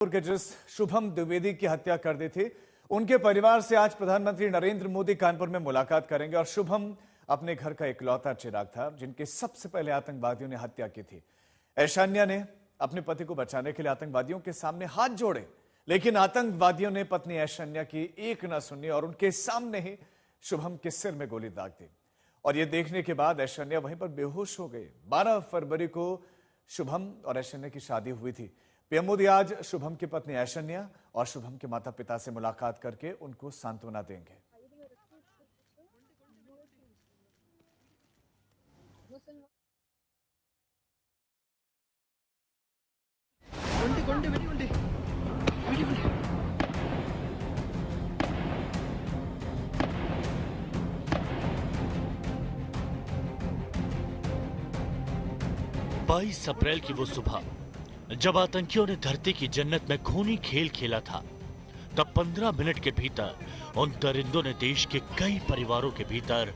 के जिस शुभम द्विवेदी की हत्या कर दी थी, उनके परिवार से आज प्रधानमंत्री नरेंद्र मोदी कानपुर में मुलाकात करेंगे। और शुभम अपने घर का इकलौता चिराग था जिनके सबसे पहले आतंकवादियों ने हत्या की थी। ऐशान्या ने अपने पति को बचाने के लिए आतंकवादियों के सामने हाथ जोड़े, लेकिन आतंकवादियों ने पत्नी ऐशान्या की एक न सुनी और उनके सामने ही शुभम के सिर में गोली दाग दी। और यह देखने के बाद ऐशान्या वहीं पर बेहोश हो गए। 12 फरवरी को शुभम और ऐशान्या की शादी हुई थी। पीएम मोदी आज शुभम की पत्नी ऐशान्या और शुभम के माता पिता से मुलाकात करके उनको सांत्वना देंगे। बाईस अप्रैल की वो सुबह जब आतंकियों ने धरती की जन्नत में खूनी खेल खेला था, तब 15 मिनट के भीतर उन दरिंदों ने देश के कई परिवारों के भीतर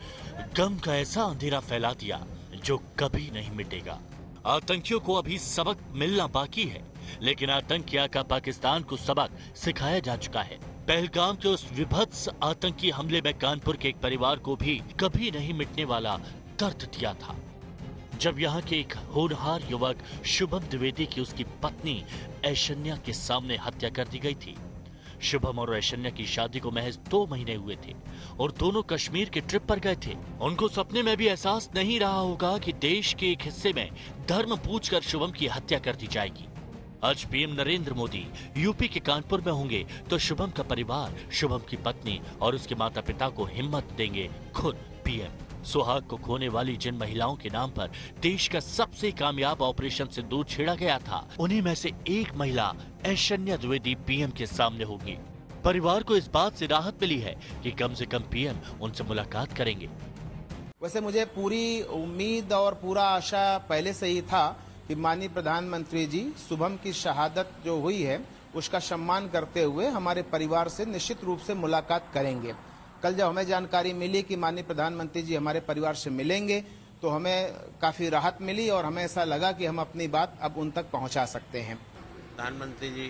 गम का ऐसा अंधेरा फैला दिया जो कभी नहीं मिटेगा। आतंकियों को अभी सबक मिलना बाकी है, लेकिन आतंकियों का पाकिस्तान को सबक सिखाया जा चुका है। पहलगाम के उस विभत्स आतंकी हमले में कानपुर के एक परिवार को भी कभी नहीं मिटने वाला दर्द दिया था। जब यहाँ के एक होनहार युवक शुभम द्विवेदी की उसकी पत्नी ऐशान्या के सामने हत्या कर दी गई थी। शुभम और ऐशान्या की शादी को महज 2 महीने हुए थे और दोनों कश्मीर के ट्रिप पर गए थे। उनको सपने में भी एहसास नहीं रहा होगा कि देश के एक हिस्से में धर्म पूछकर शुभम की हत्या कर दी जाएगी। आज पीएम नरेंद्र मोदी यूपी के कानपुर में होंगे तो शुभम का परिवार, शुभम की पत्नी और उसके माता पिता को हिम्मत देंगे खुद पीएम। सुहाग को खोने वाली जिन महिलाओं के नाम पर देश का सबसे कामयाब ऑपरेशन सिंदूर छेड़ा गया था, उन्हीं में से एक महिला ऐशान्या द्विवेदी पीएम के सामने होगी। परिवार को इस बात से राहत मिली है कि कम से कम पीएम उनसे मुलाकात करेंगे। वैसे मुझे पूरी उम्मीद और पूरा आशा पहले से ही था कि माननीय प्रधानमंत्री जी शुभम की शहादत जो हुई है उसका सम्मान करते हुए हमारे परिवार से निश्चित रूप से मुलाकात करेंगे। कल जब हमें जानकारी मिली कि माननीय प्रधानमंत्री जी हमारे परिवार से मिलेंगे तो हमें काफी राहत मिली और हमें ऐसा लगा कि हम अपनी बात अब उन तक पहुंचा सकते हैं। प्रधानमंत्री जी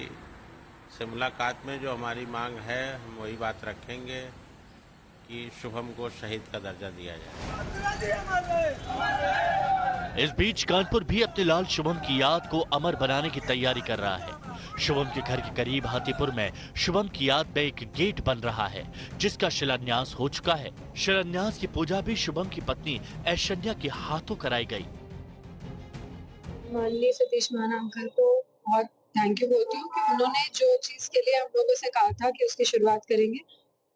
से मुलाकात में जो हमारी मांग है हम वही बात रखेंगे कि शुभम को शहीद का दर्जा दिया जाए। इस बीच कानपुर भी अपने लाल शुभम की याद को अमर बनाने की तैयारी कर रहा है। शुभम के घर के करीब हाथीपुर में शुभम की याद में एक गेट बन रहा है जिसका शिलान्यास हो चुका है। शिलान्यास की पूजा भी शुभम की पत्नी ऐशान्या के हाथों कराई गई। माननीय सतीश महाना अंकल को बहुत थैंक यू बोलती हूँ कि उन्होंने जो चीज के लिए हम लोगों से कहा था कि उसकी शुरुआत करेंगे,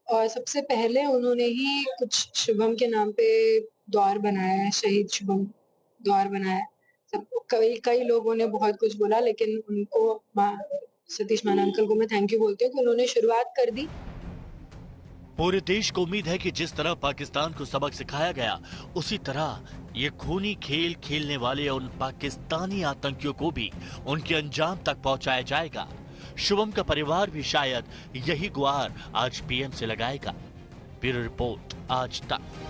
और सबसे पहले उन्होंने ही कुछ शुभम के नाम पे द्वार बनाया है, शहीद शुभम द्वार बनाया है। सब कई लोगों ने बहुत कुछ बोला, लेकिन उनको सतीश महाना अंकल को मैं थैंक यू बोलती हूँ कि उन्होंने शुरुआत कर दी। पूरे देश को उम्मीद है कि जिस तरह पाकिस्तान को सबक सिखाया गया, उसी तरह ये खूनी खेल खेलने वाले उन पाकिस्तानी आतंकियों को भी उनके अंजाम तक पहुंचाया जाएगा। शुभम का परिवार भी शायद यही गुहार आज पीएम से लगाएगा। ब्यूरो रिपोर्ट, आज तक।